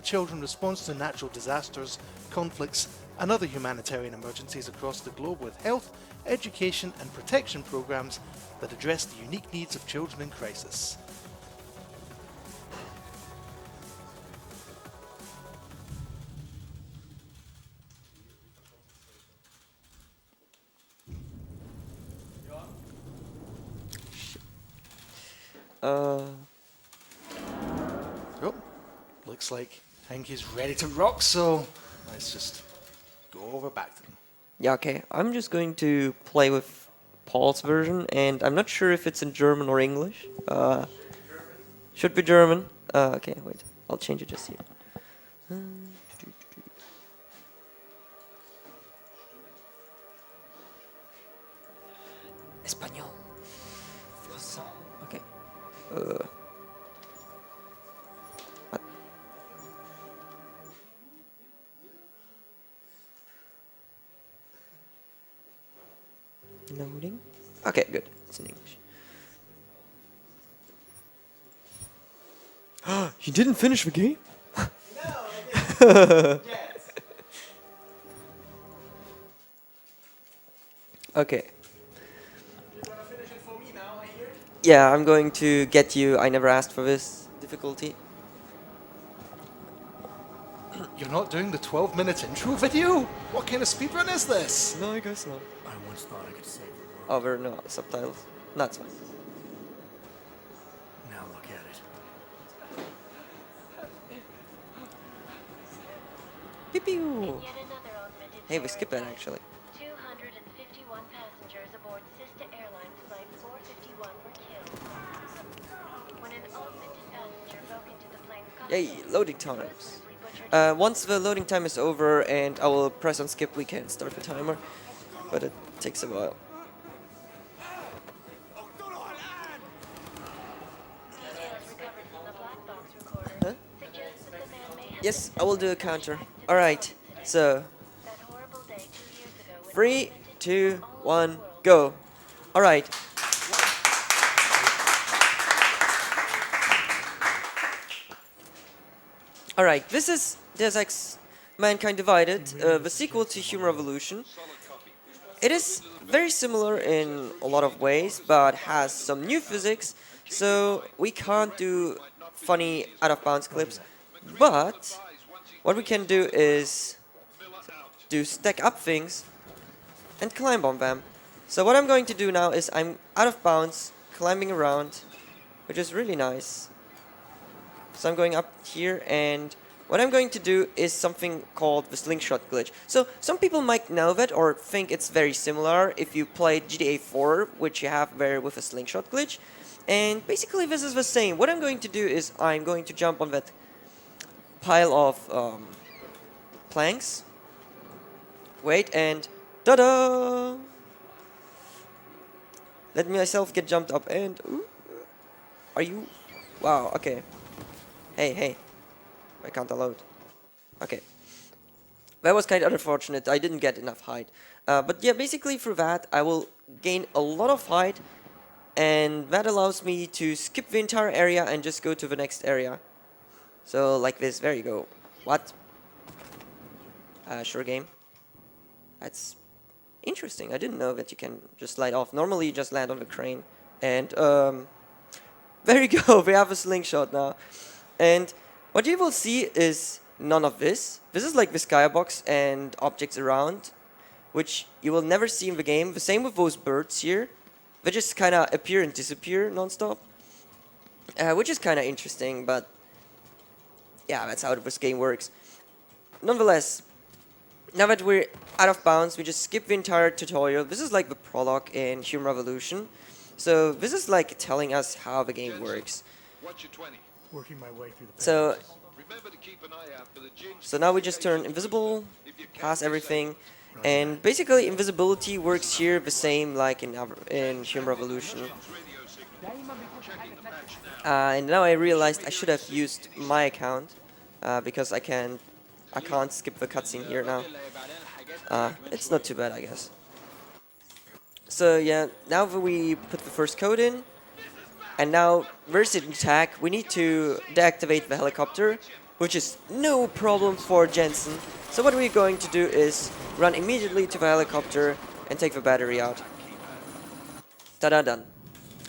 Children responds to natural disasters, conflicts, and other humanitarian emergencies across the globe with health, education, and protection programs that address the unique needs of children in crisis. Oh, looks like Heinki's ready to rock, so let's just go over back to them. Yeah, okay. I'm just going to play with Paul's version, and I'm not sure if it's in German or English. Should be German. Okay, wait. I'll change it just here. Español. Okay. What? Loading. Okay, good. It's in English. You didn't finish the game? No, I didn't. Yes. Okay. You're gonna finish it for me now, I hear? Yeah, I'm going to get you. I never asked for this difficulty. You're not doing the 12-minute intro video? What kind of speedrun is this? No, I guess not. I once thought I could save the world. Oh, there are no subtitles. That's fine. Now look at it. Pew pew. Hey, we skipped that actually. 251 passengers aboard sister airlines flight 451 were killed. When an augmented passenger broke into the plane's cockpit, Yay, loading times. Once the loading time is over and I will press on skip, we can start the timer. But it takes a while. details recovered from the black box recorder Huh? suggest that the man may have Yes, I will do a counter. Alright, so that horrible day 2 years ago when 3, 2, 1, go. Alright. Alright, this is Deus Ex Mankind Divided, the sequel to Human Revolution. It is very similar in a lot of ways, but has some new physics, so we can't do funny out-of-bounds clips. But what we can do is do stack up things and climb on them. So what I'm going to do now is I'm out of bounds, climbing around, which is really nice. So I'm going up here, and what I'm going to do is something called the slingshot glitch. So some people might know that or think it's very similar if you played GTA 4, which you have there with a slingshot glitch. And basically this is the same. What I'm going to do is I'm going to jump on that pile of planks. Wait, and ta-da! Let myself get jumped up and... Ooh, are you... Wow, okay. Hey. I can't load. Okay. That was kind of unfortunate. I didn't get enough height. But yeah, basically through that, I will gain a lot of height. And that allows me to skip the entire area and just go to the next area. So, like this. There you go. What? Sure game. That's interesting. I didn't know that you can just slide off. Normally, you just land on the crane. And, there you go. We have a slingshot now. And what you will see is none of this. This is like the skybox and objects around, which you will never see in the game. The same with those birds here. They just kind of appear and disappear non-stop. Which is kind of interesting, but yeah, that's how this game works. Nonetheless, now that we're out of bounds, we just skip the entire tutorial. This is like the prologue in Human Revolution. So this is like telling us how the game works. What's your 20? Working my way through the So, Remember to keep an eye out for the jinx. so now we just turn invisible, pass everything, and basically invisibility works here the same like in Human Revolution. And now I realized I should have used my account because I can't skip the cutscene here now. It's not too bad, I guess. So yeah, now that we put the first code in, and now where's the attack? We need to deactivate the helicopter, which is no problem for Jensen. So what we're going to do is run immediately to the helicopter and take the battery out. Ta-da, done.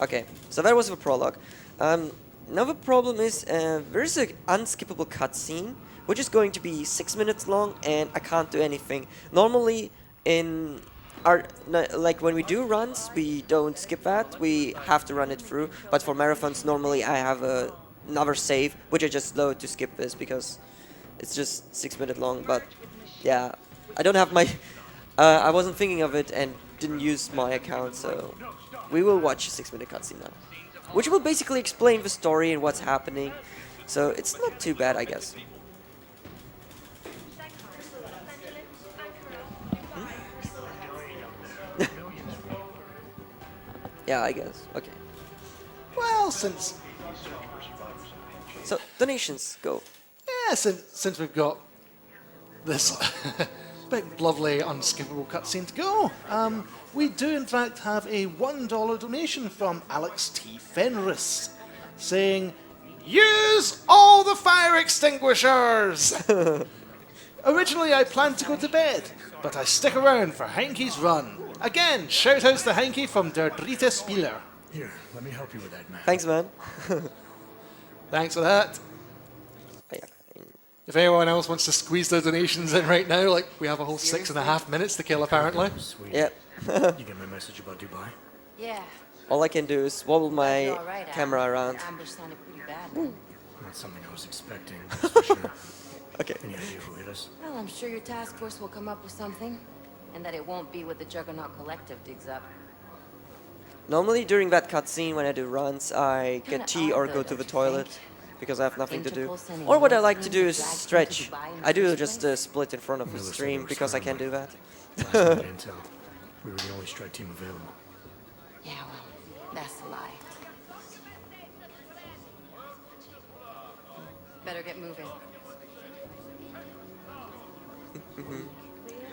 Okay, so that was the prologue. Now the problem is there's an unskippable cutscene, which is going to be 6 minutes long, and I can't do anything. Normally, in our like when we do runs, we don't skip that. We have to run it through. But for marathons, normally I have another save, which I just load to skip this because it's just 6 minutes long. But yeah, I don't have my. I wasn't thinking of it and didn't use my account, so we will watch a 6 minute cutscene now, which will basically explain the story and what's happening. So it's not too bad, I guess. Yeah, I guess. Okay. Well, since So donations go. since we've got this big, lovely, unskippable cutscene to go, we do in fact have a $1 donation from Alex T. Fenris, saying, "Use all the fire extinguishers!" Originally, I planned to go to bed, but I stick around for Heinki's run. Again, shout-outs to Heinki from Der Dritte Spieler. Here, let me help you with that, man. Thanks, man. Thanks for that. Oh, yeah. If anyone else wants to squeeze their donations in right now, like we have a whole 6.5 minutes to kill apparently. Sweet. Yeah. You get my message about Dubai? Yeah. All I can do is wobble my You're all right, camera around. The ambush sounded pretty bad. Man. Not something I was expecting, that's for sure. Okay. Any idea who hit us? Well, I'm sure your task force will come up with something, and that it won't be what the Juggernaut Collective digs up. Normally during that cutscene when I do runs, I Kinda get tea or odd, go though, to the don't you toilet think? because I have nothing to do. Interpol sending Or what I your like to team do to is drag you to stretch. Dubai in the I do first just place? split in front of the Miller said stream it was because I fine, can do that. Last minute intel. We were the only strike team available. Yeah, well, that's a lie. Better get moving.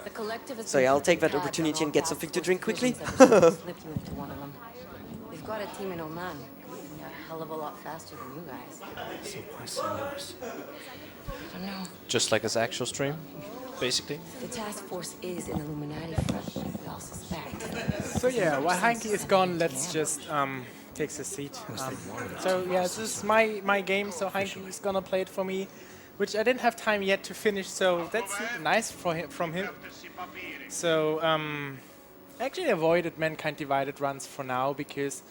The collective has So been yeah, I'll keeping take that tabs on opportunity all and get task something to force drink quickly. divisions ever since we slipped you into one of them. We've got a team in Oman. They're a hell of a lot faster than you guys. So why send us? I don't know. Just like his actual stream, basically. The task force is an Illuminati front, we all suspect. So yeah, while Heinki is gone, let's just take the seat. So yeah, this is my game, so Heinki is gonna play it for me, which I didn't have time yet to finish, so that's nice from him. So I actually avoided Mankind Divided runs for now because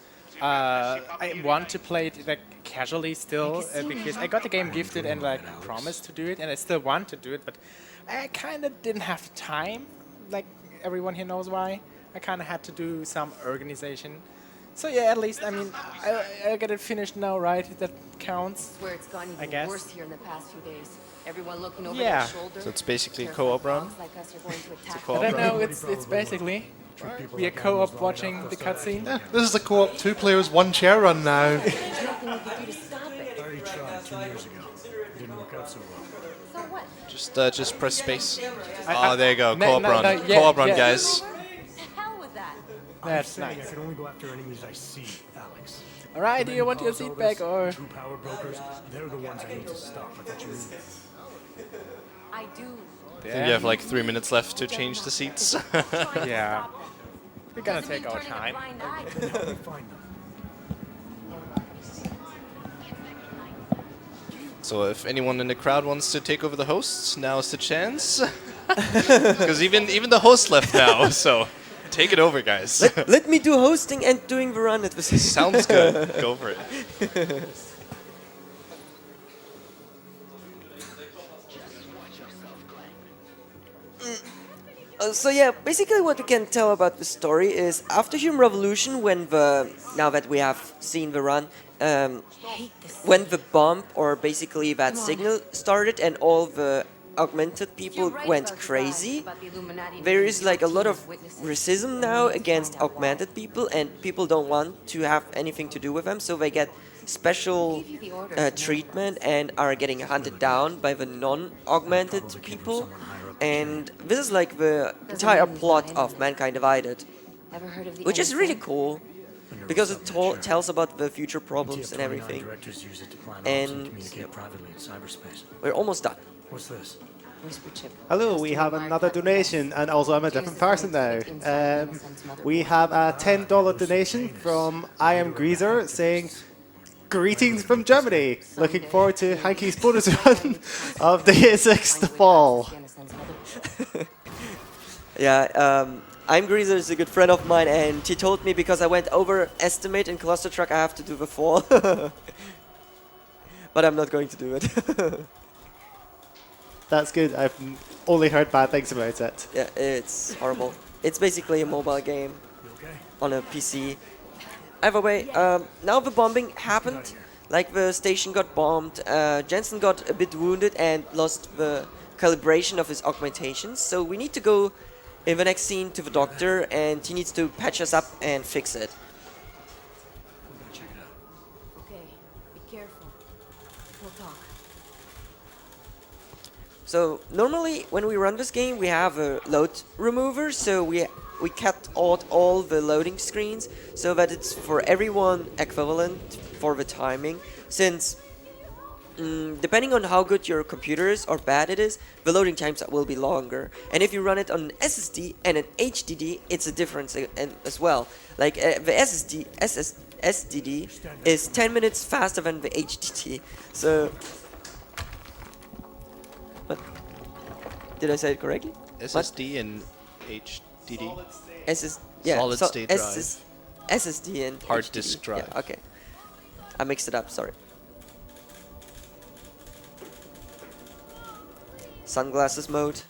I want to play it like casually still because I got the game gifted and like promised to do it, and I still want to do it, but I kind of didn't have time. Like everyone here knows why. I kind of had to do some organization. So yeah, at least I mean I got it finished now, right? That counts. Where it's gone I even guess. worse here in the past few days. Everyone looking over Yeah. their shoulder. So it's basically a Careful, co-op run. dogs like us are going to attack co-op I don't run. know. It's basically we are co-op watching the cutscene. Yeah, this is a co-op 2 players 1 chair run now. There's nothing we could do to stop it. I already tried 2 years ago. Didn't work out so well. So what? Just press space. I- Oh, there you go. no, Co-op no, run. no, yeah, Co-op run, yeah. guys. The hell with that. That's Saying nice. I can only go after enemies I see, Alex. All right, do The you men want your caused all seat back this, or? Two power brokers, they're the ones I need to stop. I thought you knew that. I do. You have like 3 minutes left to change the seats. Yeah. We're gonna take our time. Help me find them. So if anyone in the crowd wants to take over the hosts, now's the chance. Because even the host left now, so take it over, guys. Let me do hosting and doing the run at the same time. Sounds good. Go for it. So yeah, basically what we can tell about the story is after Human Revolution, now that we have seen the run, Hate this. when the bomb or basically that signal started and all the augmented people You're right went about crazy, about the Illuminati there being is like a lot of witnesses. racism now against augmented people, and people don't want to have anything to do with them, so they get special treatment and are getting hunted down by the non-augmented people. And this is like the entire plot of Mankind Divided, Ever heard of the which is really NSA? cool. because it tells about the future problems and everything. Directors use it to plan And, ops and communicate privately in cyberspace. We're almost done. What's this? Whisper chip. Hello, we have another donation, and also I'm a different person now. We have a $10 donation from I Am Greaser saying, "Greetings from Germany. Looking forward to Heinki's bonus run of Deus Ex the Fall." Yeah, I'm Greaser is a good friend of mine, and he told me because I went overestimate in Cluster Truck, I have to do the fall. But I'm not going to do it. That's good. I've only heard bad things about it. Yeah, it's horrible. It's basically a mobile game on a PC. Either way, now the bombing happened. Like the station got bombed. Jensen got a bit wounded and lost the calibration of his augmentations. So we need to go in the next scene to the doctor, and he needs to patch us up and fix it. Okay, be careful. We'll talk. So normally when we run this game we have a load remover, so we cut out all the loading screens so that it's for everyone equivalent for the timing, since depending on how good your computer is or bad it is, the loading times will be longer. And if you run it on an SSD and an HDD, it's a difference as well. Like the SSD is 10 minutes faster than the HDD. So what? Did I say it correctly? SSD and HDD. Yeah, Solid state drive. SSD and Hard HDD. disk drive. Yeah, okay. I mixed it up, sorry. Sunglasses mode.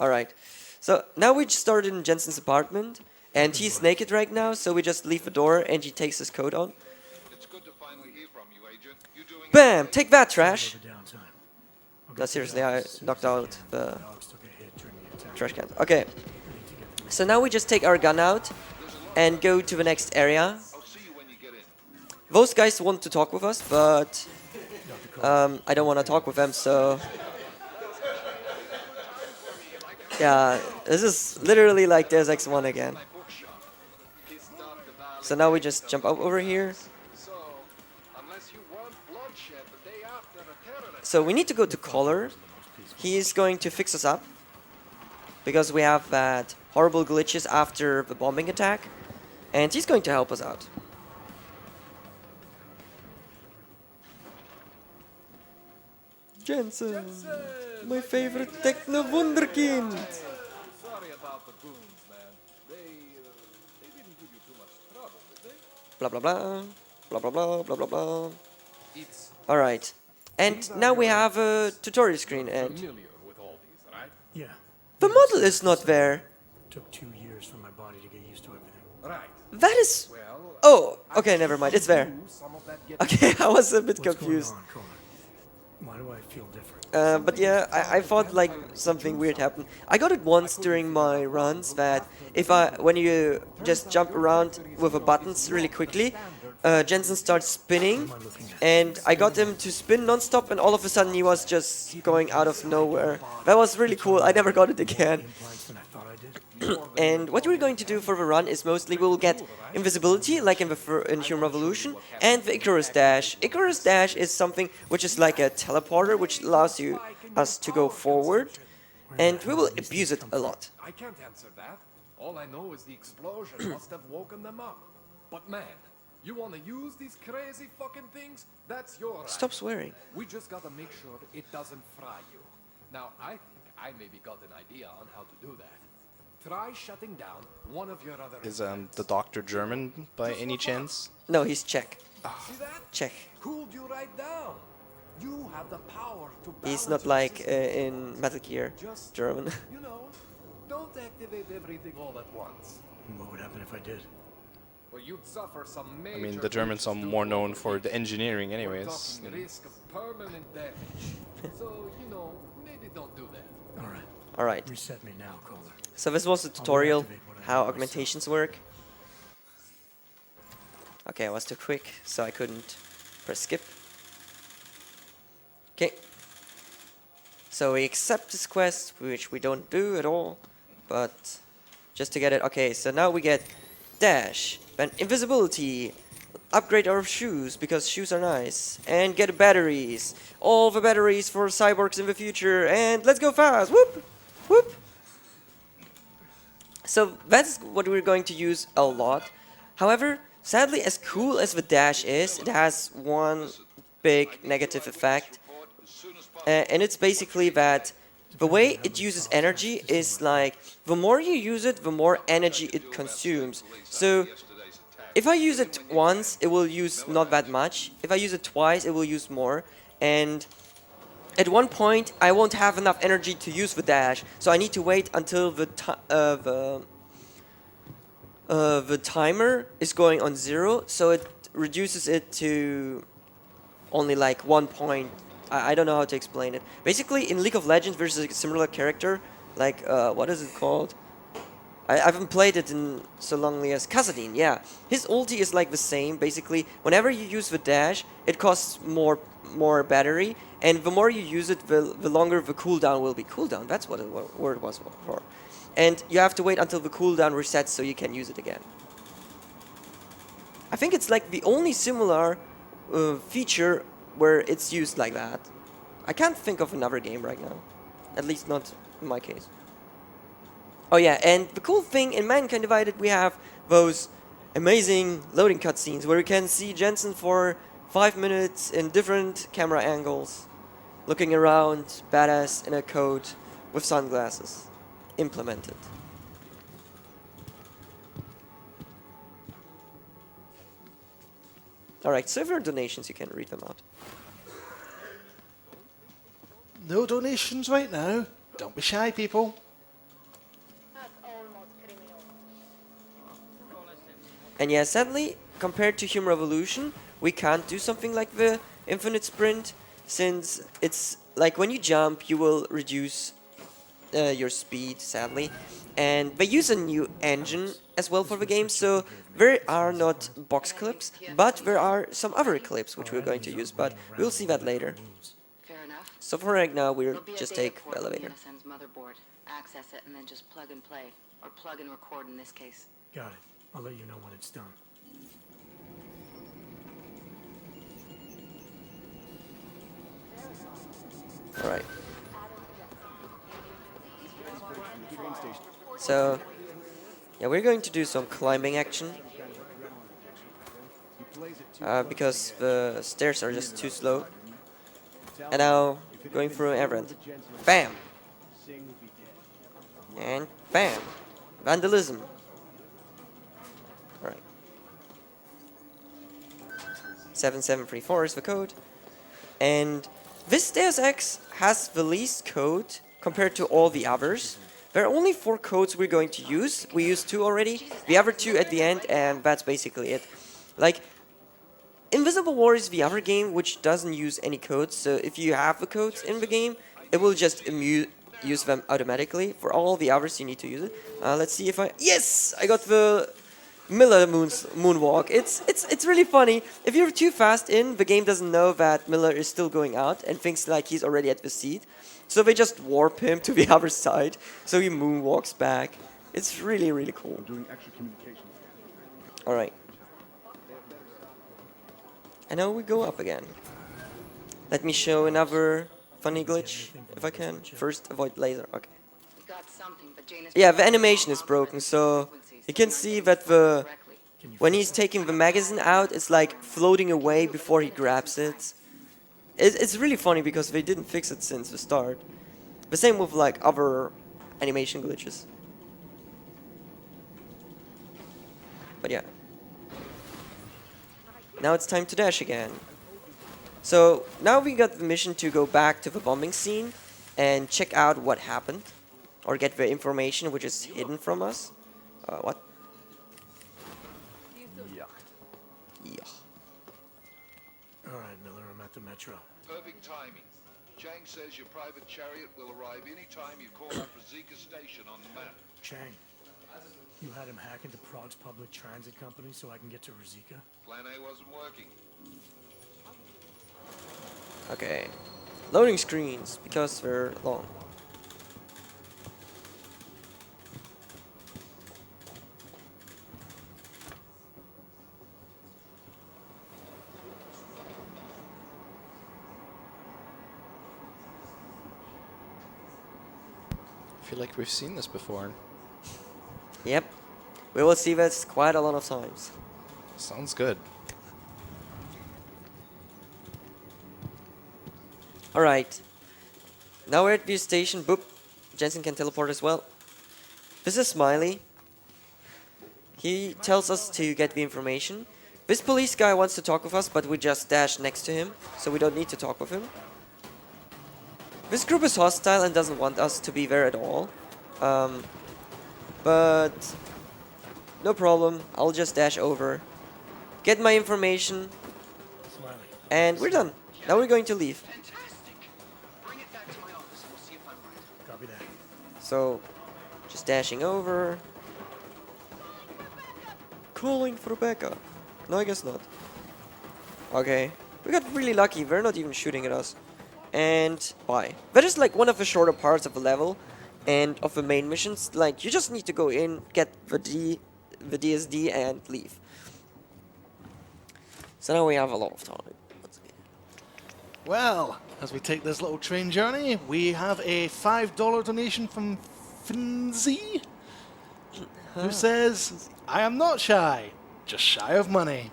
Alright. So now we just started in Jensen's apartment, and he's naked right now, so we just leave the door and he takes his coat on. It's good to finally hear from you, Agent. You doing Bam! Take that, trash! The downtime. No, seriously, I knocked out the Alex took a hit during the attack. trash can. Okay. So now we just take our gun out and go to the next area. I'll see you when you get in. Those guys want to talk with us, but I don't want to talk with them, so... Yeah, this is literally like Deus Ex 1 again. So now we just jump up over here. So, unless you want bloodshed the day after a terrorist. So we need to go to Collar. He is going to fix us up, because we have that horrible glitches after the bombing attack, and he's going to help us out. Jensen, my favorite techno wunderkind. Sorry about the goons, man. They didn't give you too much trouble, did they? Blah blah blah, blah blah blah, blah blah blah. It's All right, and now we have a tutorial screen, and familiar with all these, right? Yeah. the model is not there. Took 2 years for my body to get used to everything. Right. That is. Well, Oh, okay, never mind. It's there. some of that get Okay, I was a bit What's confused. going on, Colin? Why do I feel different? But yeah, I thought like something weird happened. I got it once during my runs that when you just jump around with the buttons really quickly, Jensen starts spinning, and I got him to spin non-stop, and all of a sudden he was just going out of nowhere. That was really cool. I never got it again. Implants than I thought I did. And what we're going to do for the run is mostly we'll get invisibility, like in Human Revolution, and the Icarus Dash. Icarus Dash is something which is like a teleporter, which allows us to go forward, and we will abuse it a lot. I can't answer that. All I know is the explosion must have woken them up. But man, you want to use these crazy fucking things? That's your right. Stop swearing. We just gotta make sure it doesn't fry you. Now, I think I maybe got an idea on how to do that. Try shutting down one of your other... Is the doctor German by any chance? No, he's Czech. See that? Czech. Cooled you right down. You have the power to He's balance not your like system. in Metal Gear, Just, German. you know, don't activate everything all at once. What would happen if I did? Well, you'd suffer some major... I mean, the Germans are more known for the engineering anyways. We're talking risk of permanent damage. So, you know, maybe don't do that. All right. Alright, Reset me now, Colin. so this was the tutorial, how augmentations work. Okay, I was too quick, so I couldn't press skip. Okay. So we accept this quest, which we don't do at all, but just to get it. Okay, so now we get dash, Then invisibility. Upgrade our shoes because shoes are nice. And get batteries. All the batteries for cyborgs in the future. And let's go fast. Whoop! Whoop! So that's what we're going to use a lot. However, sadly, as cool as the dash is, it has one big negative effect. And it's basically that the way it uses energy is like, the more you use it, the more energy it consumes. So if I use it once, it will use not that much. If I use it twice, it will use more. And at one point, I won't have enough energy to use the dash, so I need to wait until the timer is going on 0, so it reduces it to only like 1 point. I don't know how to explain it. Basically, in League of Legends, there's a similar character, like, what is it called? I haven't played it in so longly as Khazadin, yeah. His ulti is like the same, basically. Whenever you use the dash, it costs more battery, and the more you use it, the longer the cooldown will be. Cooldown, that's what the word was for. And you have to wait until the cooldown resets so you can use it again. I think it's like the only similar feature where it's used like that. I can't think of another game right now. At least not in my case. Oh yeah, and the cool thing in Mankind Divided, we have those amazing loading cutscenes where you can see Jensen for 5 minutes in different camera angles, looking around, badass in a coat with sunglasses. Implemented. Alright, so if there are donations, you can read them out. No donations right now. Don't be shy, people. And yeah, sadly, compared to Human Revolution, we can't do something like the infinite sprint, since it's like when you jump, you will reduce your speed, sadly. And they use a new engine as well for the game, so there are not box clips, but there are some other clips which we're going to use, but we'll see that later. Fair enough. So for right now, we'll It'll be a just day take before the elevator. ESA's motherboard. Access it and then just plug and play. Or plug and record in this case. Got it. I'll let you know when it's done. Alright. So, yeah, we're going to do some climbing action. Because the stairs are just too slow. And now, going through an errand. Bam! And bam! Vandalism. Alright. 7734 is the code. And this Deus Ex has the least code compared to all the others. There are only 4 codes we're going to use. We used 2 already. The other 2 at the end, and that's basically it. Like, Invisible War is the other game which doesn't use any codes, so if you have the codes in the game, it will just use them automatically. For all the others, you need to use it. Let's see if I... Yes! I got the Miller moonwalk. It's really funny. If you're too fast in, the game doesn't know that Miller is still going out and thinks like he's already at the seat. So they just warp him to the other side, so he moonwalks back. It's really, really cool. Alright. And now we go up again. Let me show another funny glitch, if I can. First, avoid laser. Okay. We got something, but Jane is Yeah, the animation is broken, so you can see that when he's taking the magazine out, it's like floating away before he grabs it. It's really funny because they didn't fix it since the start. The same with like other animation glitches. But yeah. Now it's time to dash again. So now we got the mission to go back to the bombing scene and check out what happened. Or get the information which is hidden from us. What? Yeah. Alright, Miller, I'm at the metro. Perfect timing. Chang says your private chariot will arrive any time you call up Rizika Station on the map. Chang, you had him hack into Prague's public transit company so I can get to Rizika? Plan A wasn't working. Okay. Loading screens, because they're long. feel like we've seen this before. Yep. We will see this quite a lot of times. Sounds good. Alright. Now we're at the station. Boop. Jensen can teleport as well. This is Smiley. He tells us to get the information. This police guy wants to talk with us, but we just dash next to him, so we don't need to talk with him. This group is hostile and doesn't want us to be there at all. But no problem. I'll just dash over, get my information, and we're done. Now we're going to leave. Copy that. So, just dashing over. Calling for backup. No, I guess not. Okay. We got really lucky. They're not even shooting at us. And bye. That is like one of the shorter parts of the level and of the main missions. Like, you just need to go in, get the DSD, and leave. So now we have a lot of time. Well, as we take this little train journey, we have a $5 donation from Finzi, who says, I am not shy, just shy of money.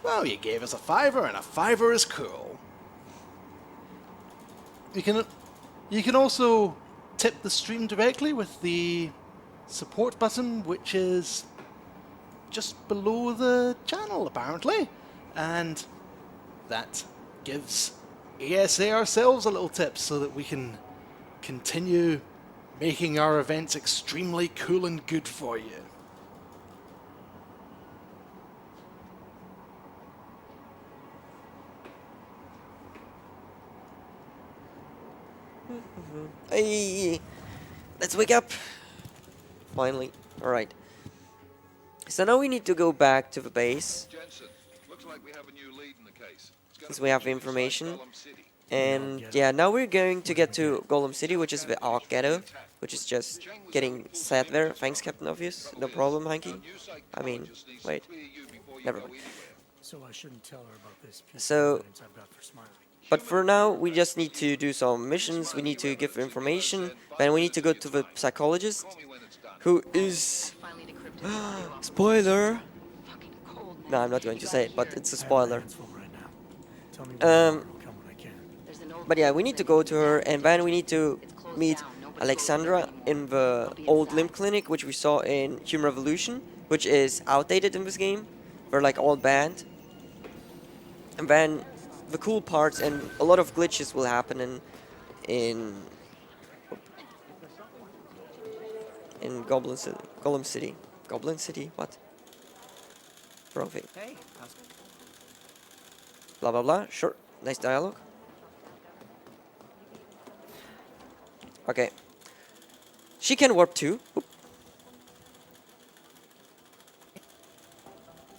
Well, you gave us a $5, and a $5 is cool. You can also tip the stream directly with the support button, which is just below the channel, apparently. And that gives ESA ourselves a little tip so that we can continue making our events extremely cool and good for you. Hey, let's wake up. Finally. Alright. So now we need to go back to the base. Jensen, looks like we have a new lead in the case. Since we have the information. And yeah, now we're going to get to Golem City, which is the Ark Ghetto, which is just getting set there. Thanks, Captain Obvious. No problem, Heinki. I mean, wait. Never mind. So I shouldn't tell her about this piece So, of evidence I've got for Smiley. but for now, we just need to do some missions. We need to give information. Then we need to go to the psychologist, who is... Spoiler! No, I'm not going to say it, but it's a spoiler. But yeah, we need to go to her, and then we need to meet Alexandra in the old limb clinic, which we saw in Human Revolution, which is outdated in this game. They're like all banned. And then the cool parts and a lot of glitches will happen in Goblin City. Golem City. Goblin City? What? Wrong thing. Blah blah blah. Sure. Nice dialogue. Okay. She can warp too. Oop.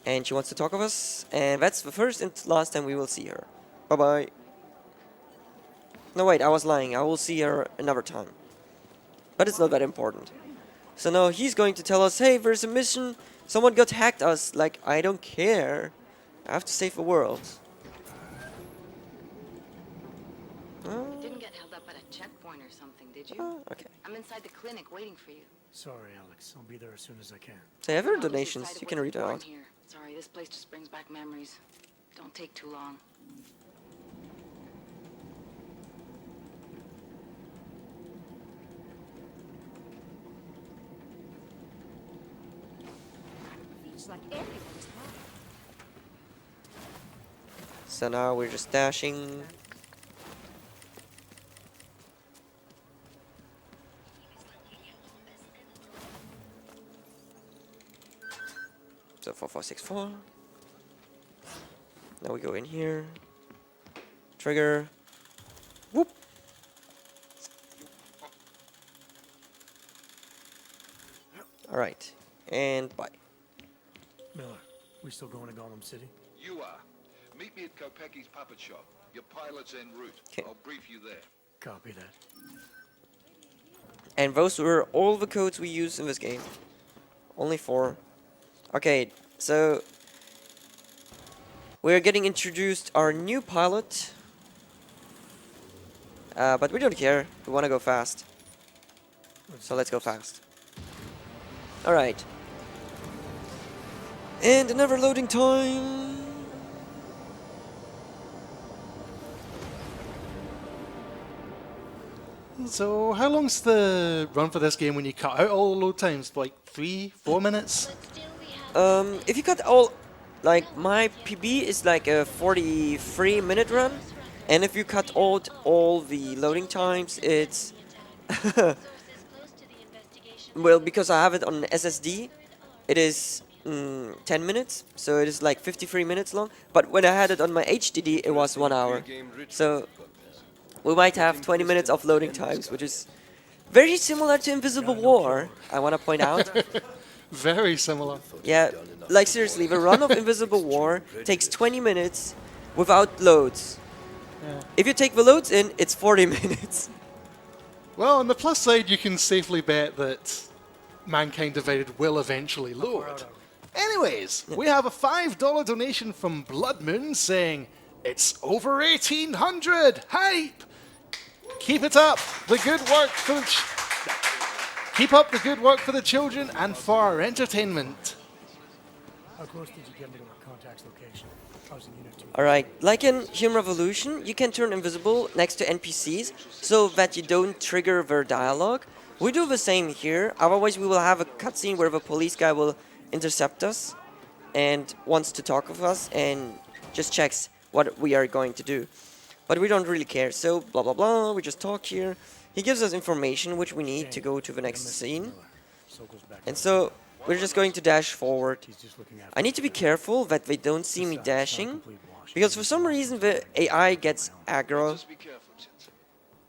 And she wants to talk with us. And that's the first and last time we will see her. Bye bye. No wait, I was lying. I will see her another time. But it's not that important. So now he's going to tell us, hey, there's a mission. Someone got hacked us. Like, I don't care. I have to save the world. Didn't get held up at a checkpoint or something, did you? Okay. I'm inside the clinic waiting for you. Sorry, Alex. I'll be there as soon as I can. So ever I was donations, decided you can what's read it important out. here. Sorry, this place just brings back memories. Don't take too long. So now we're just dashing. So 4464. Now we go in here. Trigger. Whoop. Alright. And bye. Miller, we still going to Golem City? You are. Meet me at Kopecki's puppet shop. Your pilot's en route. 'Kay. I'll brief you there. Copy that. And those were all the codes we used in this game. Only 4. Okay, so we're getting introduced our new pilot. But we don't care. We want to go fast. So let's go fast. Alright. And another loading time. So, how long's the run for this game when you cut out all the load times? Like 3-4 minutes? If you cut all, like my PB is like a 43-minute run, and if you cut out all the loading times, it's well, because I have it on SSD, it is 10 minutes, so it is like 53 minutes long. But when I had it on my HDD, it was 1 hour. So we might have 20 minutes of loading times, which is very similar to Invisible War, I want to point out. Very similar. Yeah, like seriously, the run of Invisible War takes 20 minutes without loads. If you take the loads in, it's 40 minutes. Well, on the plus side, you can safely bet that Mankind Divided will eventually load. Anyways, we have a $5 donation from Blood Moon saying, "It's over 1800! Hype! Keep it up! The good work for the keep up the good work for the children and for our entertainment." How close did you get to our contact's location? I was in Unit 2. Alright, like in Human Revolution, you can turn invisible next to NPCs so that you don't trigger their dialogue. We do the same here, otherwise we will have a cutscene where the police guy will intercept us and wants to talk with us and just checks what we are going to do. But we don't really care, so blah blah blah, we just talk here. He gives us information which we need to go to the next scene. And so we're just going to dash forward. I need to be careful that they don't see me dashing, because for some reason the AI gets aggro. Just be careful, Jensen.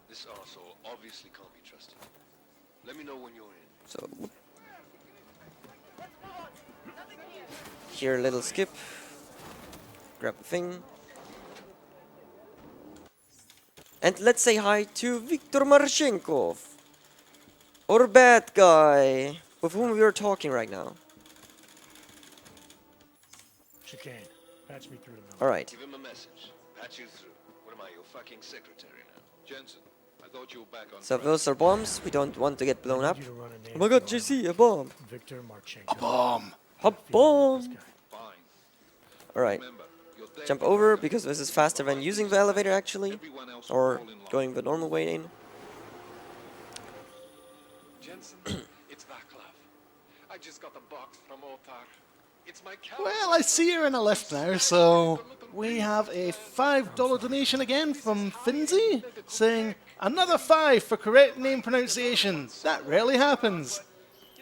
This arsehole obviously can't be trusted. Let me know when you're in. So here, a little skip. Grab the thing. And let's say hi to Viktor Marashenkov, or bad guy, with whom we are talking right now. Chicane, patch me through to Miller. Alright. Give him a message. Patch you through. What am I, your fucking secretary now? Jensen, I thought you were back on So track. those are bombs, we don't want to get blown up. You to run a name Oh my god, for JC, a bomb! Victor Marchenko. Bomb. A bomb! Fine. Alright. Remember, you're there Jump for over, the because this is faster than using the elevator actually. everyone else will Or fall in line. going the normal way in. Jensen, it's Vaclav. I just got the box from Otar. It's my cat. Well, I see you're in a lift now, so we have a $5 donation again from Finzi saying, "Another 5 for correct name pronunciation. That rarely happens."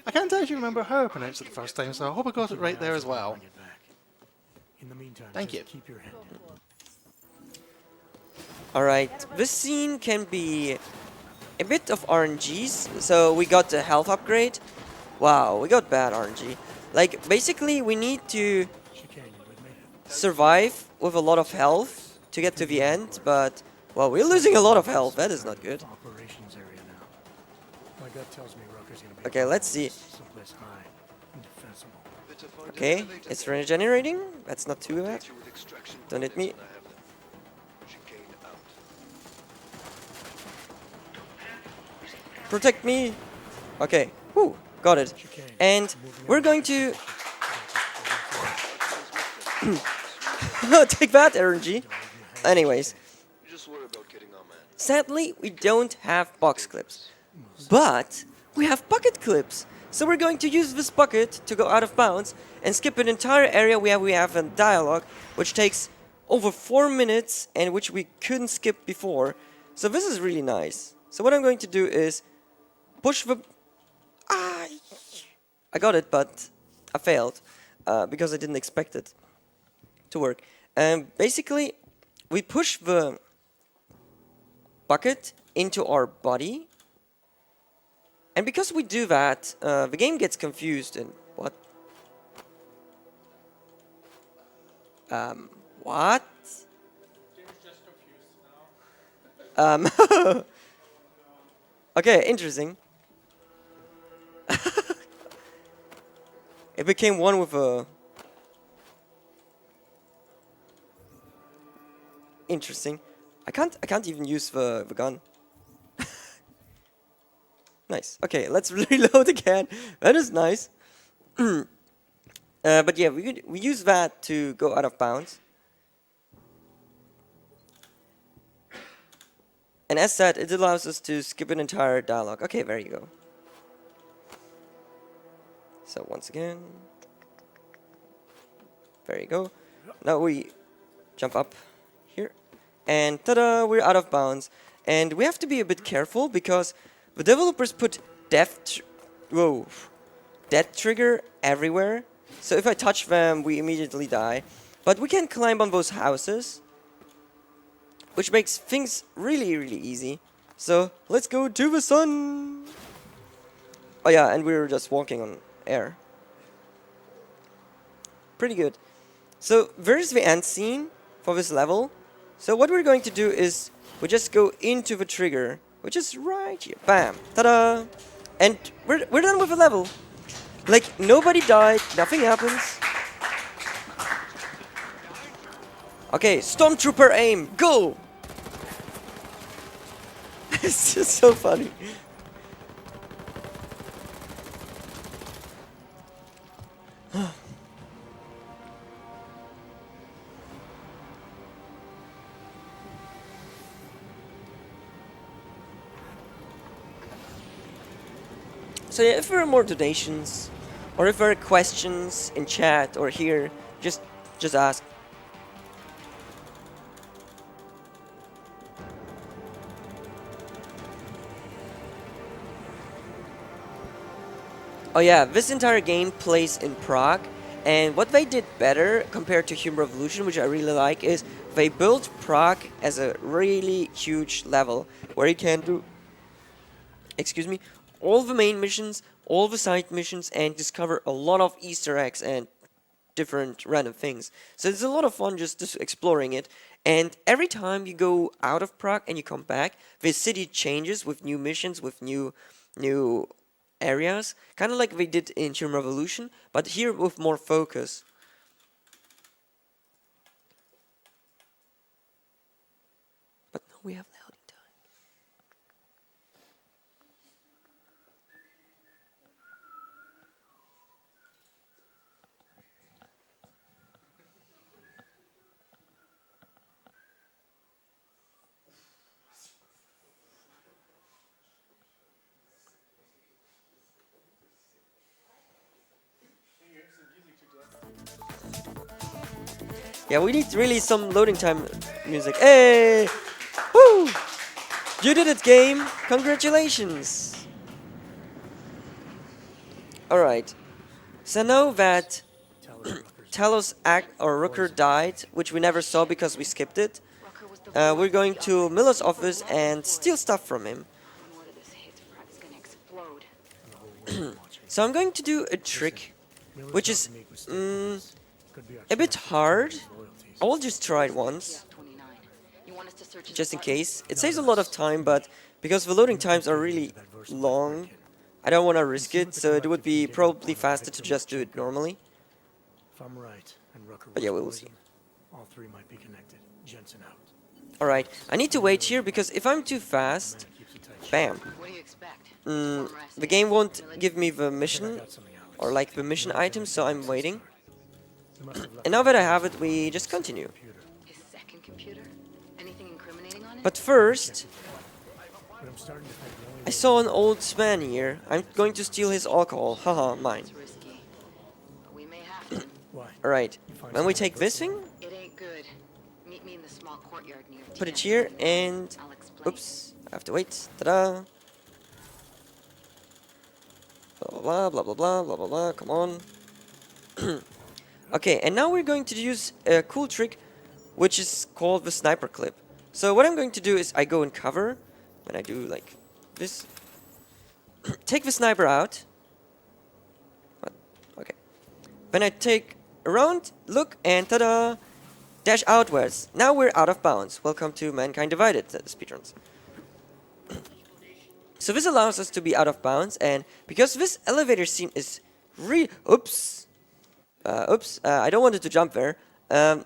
I can't actually remember how I pronounced it the first time, so I hope I got it right there as well. Bring it back. In the meantime, Thank just you. keep your head down. Alright, this scene can be a bit of RNGs. So we got the health upgrade. Wow, we got bad RNG. Like, basically we need to Chicane, you with me? survive with a lot of health to get to the end, but, well, we're losing a lot of health. That is not good. Operations area now. My gut tells me Rucker's gonna be Okay, let's see. someplace high and defensible. Better find an Okay, elevator it's there. regenerating. That's not too bad. Hit you with extraction Don't hit me. bullets when I have them. Chicane out. Protect me. Okay, whew, got it. And we're going to take that RNG. Anyways, You just worry about getting our man. sadly, we don't have box clips, but we have bucket clips. So we're going to use this bucket to go out of bounds and skip an entire area where we have a dialogue, which takes over 4 minutes and which we couldn't skip before. So this is really nice. So what I'm going to do is push the... I got it, but I failed because I didn't expect it to work. Basically, we push the bucket into our body. And because we do that, the game gets confused and what? What? Okay, interesting. It became one with a... Interesting. I can't even use the gun. Nice. Okay, let's reload again. That is nice. But yeah, we use that to go out of bounds. And as said, it allows us to skip an entire dialogue. Okay, there you go. So once again, there you go. Now we jump up here, and ta-da, we're out of bounds. And we have to be a bit careful because the developers put death trigger everywhere. So if I touch them, we immediately die. But we can climb on those houses, which makes things really, really easy. So let's go to the sun. Oh yeah, and we're just walking on air. Pretty good. So there's the end scene for this level. So what we're going to do is we just go into the trigger, which is right here. Bam, ta-da, and we're done with the level. Like nobody died, nothing happens. Okay, Stormtrooper aim, go! It's just so funny. So yeah, if there are more donations, or if there are questions in chat or here, just ask. Oh yeah, this entire game plays in Prague, and what they did better compared to Human Revolution, which I really like, is they built Prague as a really huge level where you can do, excuse me, all the main missions, all the side missions, and discover a lot of Easter eggs and different random things. So it's a lot of fun just exploring it. And every time you go out of Prague and you come back, the city changes with new missions, with new areas, kind of like they did in Human Revolution, but here with more focus. But no, we have loading time. Yeah, we need really some loading time music. Hey! Woo! You did it, game! Congratulations! Alright. So now that Talos Rooker died, which we never saw because we skipped it, we're going to Miller's office and steal stuff from him. So I'm going to do a trick, which is a bit hard. I will just try it once, just in case. It saves a lot of time, but because the loading times are really long, I don't want to risk it, so it would be probably faster to just do it normally. But yeah, we will see. All three might be connected. Jensen out. Alright, I need to wait here, because if I'm too fast, bam. The game won't give me the mission, or like the mission items, so I'm waiting. And now that I have it, we just continue. But first, I saw an old man here. I'm going to steal his alcohol. Haha, mine. Alright, when we take this thing, put it here, and oops, I have to wait. Ta-da! Blah blah blah blah blah blah blah. Come on. Okay, and now we're going to use a cool trick, which is called the sniper clip. So what I'm going to do is I go in cover, and I do like this. Take the sniper out. What? Okay. Then I take around, look, and ta-da! Dash outwards. Now we're out of bounds. Welcome to Mankind Divided, Speedruns. So this allows us to be out of bounds, and because this elevator scene is oops, I don't want it to jump there.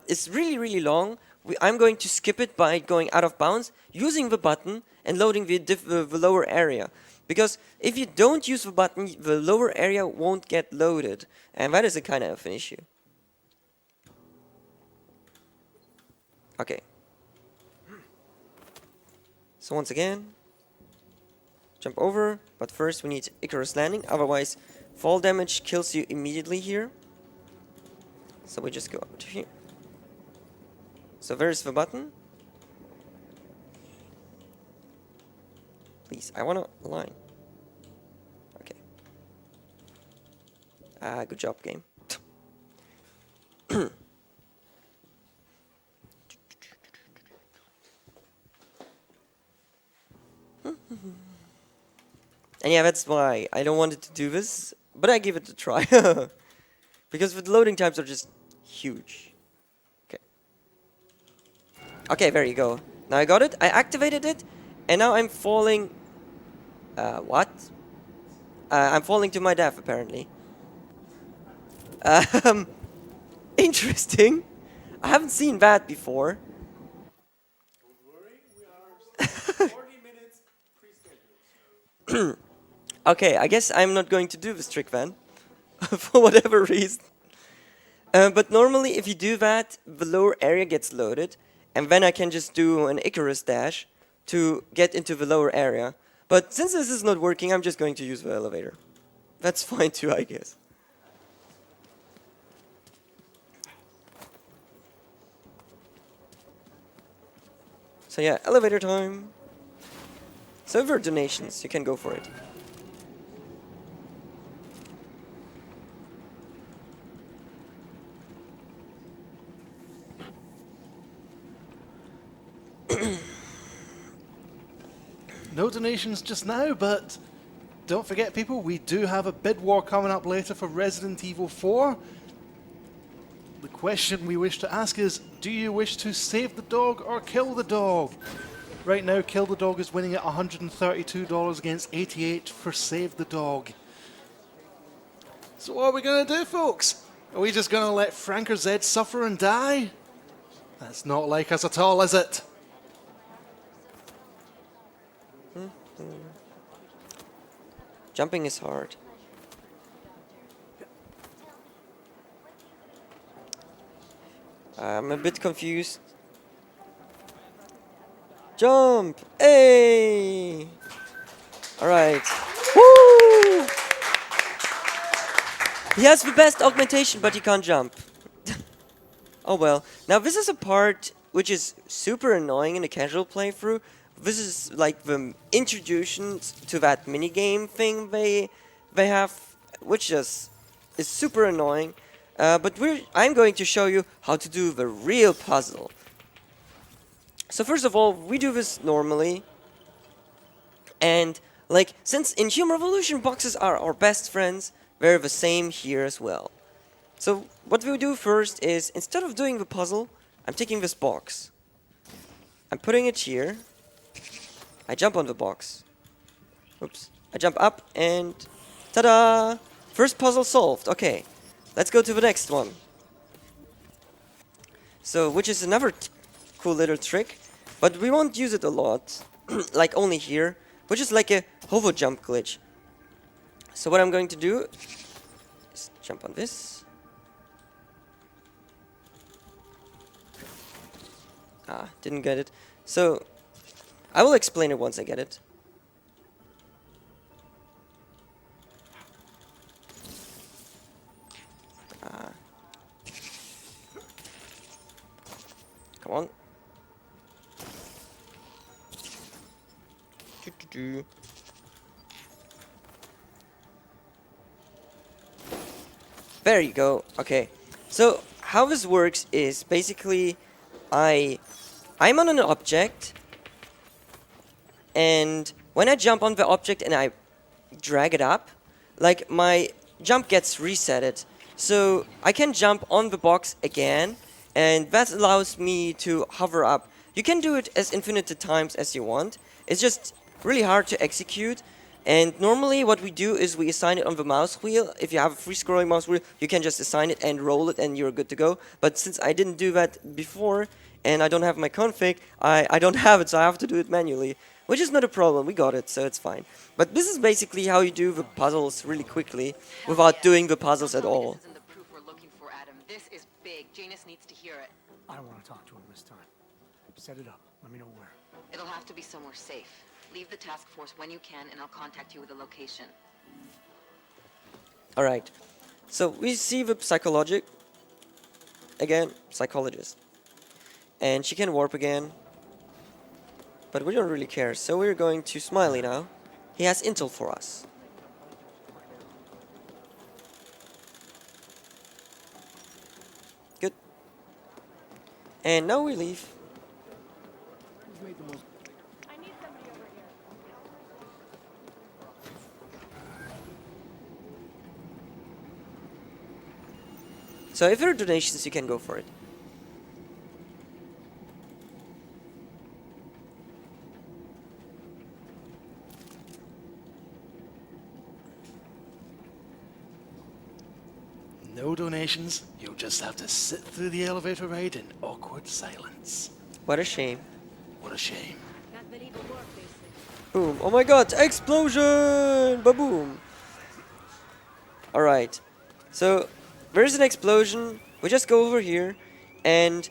It's really, really long. I'm going to skip it by going out of bounds, using the button, and loading the lower area. Because if you don't use the button, the lower area won't get loaded, and that is a kind of an issue. Okay. So once again, jump over, but first we need Icarus landing, otherwise fall damage kills you immediately here. So we just go up to here. So there's the button. Please, I want to align. Okay. Good job, game. And yeah, that's why I don't wanted to do this, but I give it a try. Because the loading times are just huge. Okay. Okay, there you go. Now I got it, I activated it, and now I'm falling... what? I'm falling to my death, apparently. Interesting. I haven't seen that before. Don't worry, we are 40 minutes pre-scheduled. Okay, I guess I'm not going to do this trick then. For whatever reason. But normally if you do that, the lower area gets loaded. And then I can just do an Icarus dash to get into the lower area. But since this is not working, I'm just going to use the elevator. That's fine too, I guess. So yeah, elevator time. Server donations, you can go for it. No donations just now, but don't forget, people, we do have a bid war coming up later for Resident Evil 4. The question we wish to ask is, do you wish to save the dog or kill the dog? Right now, Kill the Dog is winning at $132 against 88 for Save the Dog. So what are we going to do, folks? Are we just going to let Franker Zed suffer and die? That's not like us at all, is it? Jumping is hard. I'm a bit confused. Jump! Hey! Alright. Woo! He has the best augmentation, but he can't jump. Oh well. Now this is a part which is super annoying in a casual playthrough. This is like the introduction to that minigame thing they have, which is super annoying. But I'm going to show you how to do the real puzzle. So first of all, we do this normally. And like, since in Human Revolution boxes are our best friends, they're the same here as well. So what we do first is, instead of doing the puzzle, I'm taking this box. I'm putting it here. I jump on the box. Oops. I jump up and ta-da! First puzzle solved. Okay. Let's go to the next one. So, which is another cool little trick, but we won't use it a lot, like only here, which is like a hover jump glitch. So what I'm going to do is jump on this. Ah, didn't get it. So, I will explain it once I get it. Come on. There you go. Okay. So how this works is basically I'm on an object, and when I jump on the object and I drag it up, like my jump gets resetted. So I can jump on the box again, and that allows me to hover up. You can do it as infinite times as you want. It's just really hard to execute. And normally what we do is we assign it on the mouse wheel. If you have a free scrolling mouse wheel, you can just assign it and roll it and you're good to go. But since I didn't do that before and I don't have my config, I don't have it, so I have to do it manually. which is not a problem. We got it, so it's fine. But this is basically how you do the puzzles really quickly without doing the puzzles at all. Isn't the proof we're looking for, Adam. This is big. Janus needs to hear it. I want to talk to him this time. Set it up. Let me know where. It'll have to be somewhere safe. Leave the task force when you can, and I'll contact you with a location. Alright, so we see the psychologist. Again, psychologist. And she can warp again. But we don't really care, so we're going to Smiley now. He has intel for us. Good. And now we leave. So if there are donations, you can go for it. No donations, you'll just have to sit through the elevator ride in awkward silence. What a shame. What a shame. Boom. Oh my god, explosion! Ba-boom. Alright. So, there's an explosion. We just go over here. And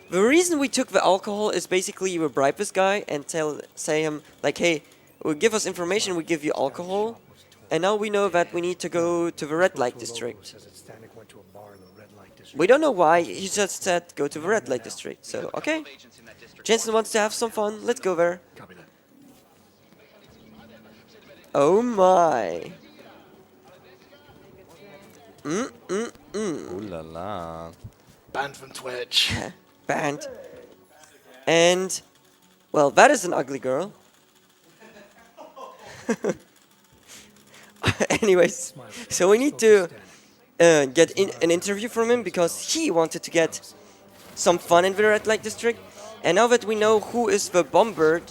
the reason we took the alcohol is basically we bribe this guy and say him, like, hey, give us information, we give you alcohol. And now we know that we need to go to the red light district. We don't know why, he just said go to the red light district. So, okay. Jensen wants to have some fun, let's go there. Oh my. Ooh la la. Banned from Twitch. Banned. And, well, that is an ugly girl. Anyways, so we need to get an interview from him because he wanted to get some fun in the red light district. And now that we know who is the bombing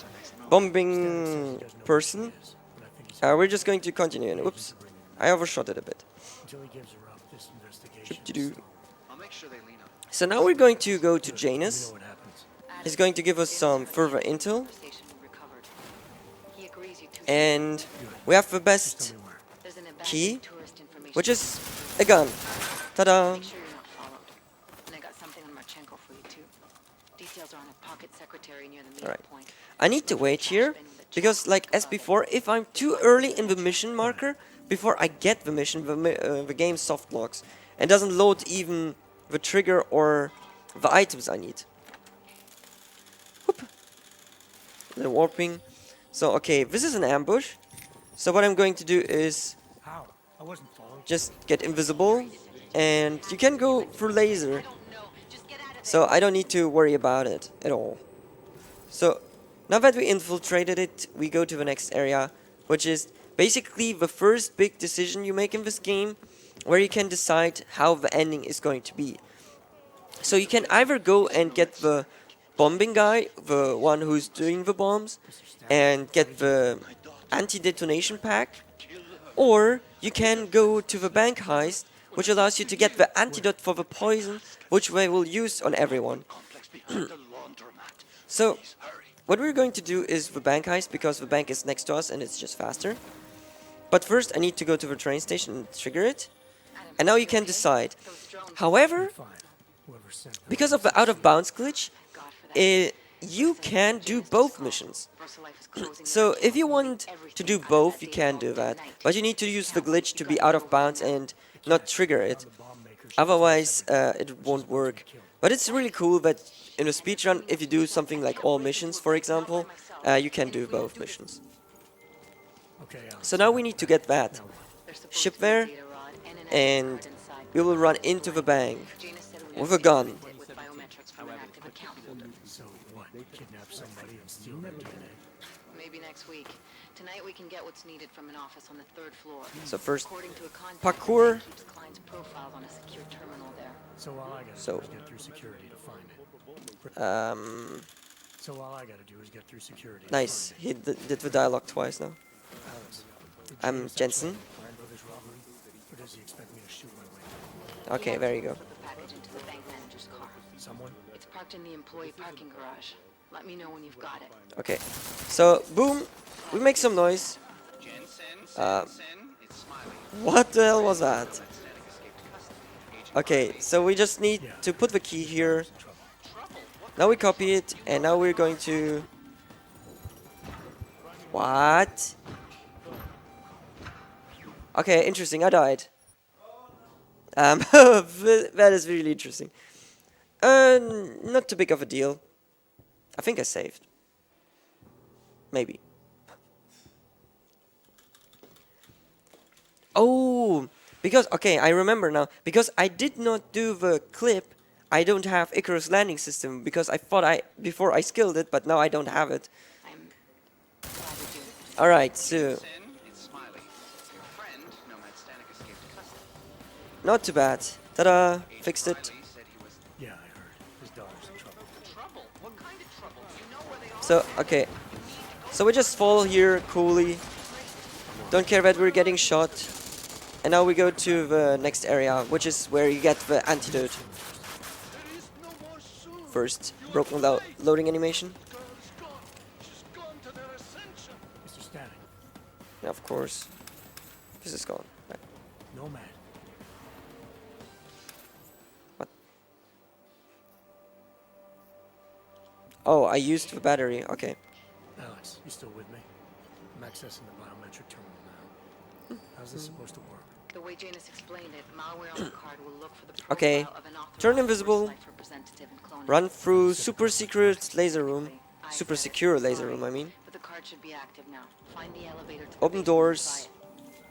person, we're just going to continue. And whoops, I overshot it a bit. So now we're going to go to Janus. He's going to give us some further intel. And we have the best key, which is a gun. Ta-da! Alright. I need to wait here, because like as before, if I'm too early in the mission marker, before I get the mission, the game soft locks and doesn't load even the trigger or the items I need. Whoop. The warping. So okay, this is an ambush. So what I'm going to do is just get invisible, and you can go through laser. So I don't need to worry about it at all. So now that we infiltrated it, we go to the next area, which is basically the first big decision you make in this game, where you can decide how the ending is going to be. So you can either go and get the bombing guy, the one who's doing the bombs, and get the anti-detonation pack, or you can go to the bank heist, which allows you to get the antidote for the poison, which they will use on everyone. So, what we're going to do is the bank heist, because the bank is next to us and it's just faster. But first I need to go to the train station and trigger it. And now you can decide. However, because of the out-of-bounds glitch, you can do both missions. So if you want to do both, you can do that. But you need to use the glitch to be out of bounds and not trigger it. Otherwise, it won't work. But it's really cool that in a speedrun, if you do something like all missions, for example, you can do both missions. So now we need to get that ship there, and we will run into the bank with a gun. So what? Kidnap somebody and steal their DNA? Maybe next week. Tonight we can get what's needed from an office on the 3rd floor. So first, According to a contact, parkour. keeps clients' profiles on a secure terminal there. So all I gotta do is get through security to find it. So all I gotta do is get through security. Nice. He did the dialogue twice now. I'm Jensen. Or does he expect me to shoot my way? Okay, there you go. Put the package into the bank manager's car. Someone? It's parked in the employee parking garage. Let me know when you've got it. Okay, so boom, we make some noise. What the hell was that? Okay, so we just need to put the key here. Now we copy it, and now we're going to... What? Okay, interesting, I died. That is really interesting. Not too big of a deal. I think I saved. Maybe. Oh, because, okay, I remember now. Because I did not do the clip, I don't have Icarus landing system. Because I thought before I skilled it, but now I don't have it. Alright, so... Not too bad. Ta-da! Fixed it. Yeah, I heard. His daughter's in trouble. So, okay. So we just fall here coolly. Don't care that we're getting shot. And now we go to the next area, which is where you get the antidote. First, broken loading animation. Mr. Static. Yeah, of course. This is gone. Right. Nomad. Oh, I used the battery. Okay. Alex, you still with me? I'm accessing the biometric terminal now. How's this supposed to work? The way Janus explained it, malware on the card will look for the Okay. profile of an authorized Turn invisible. First Life representative and clone it. Run through super secret laser room. Super secure laser room, I mean. But the card should be active now. Find the elevator to the Open basement doors. and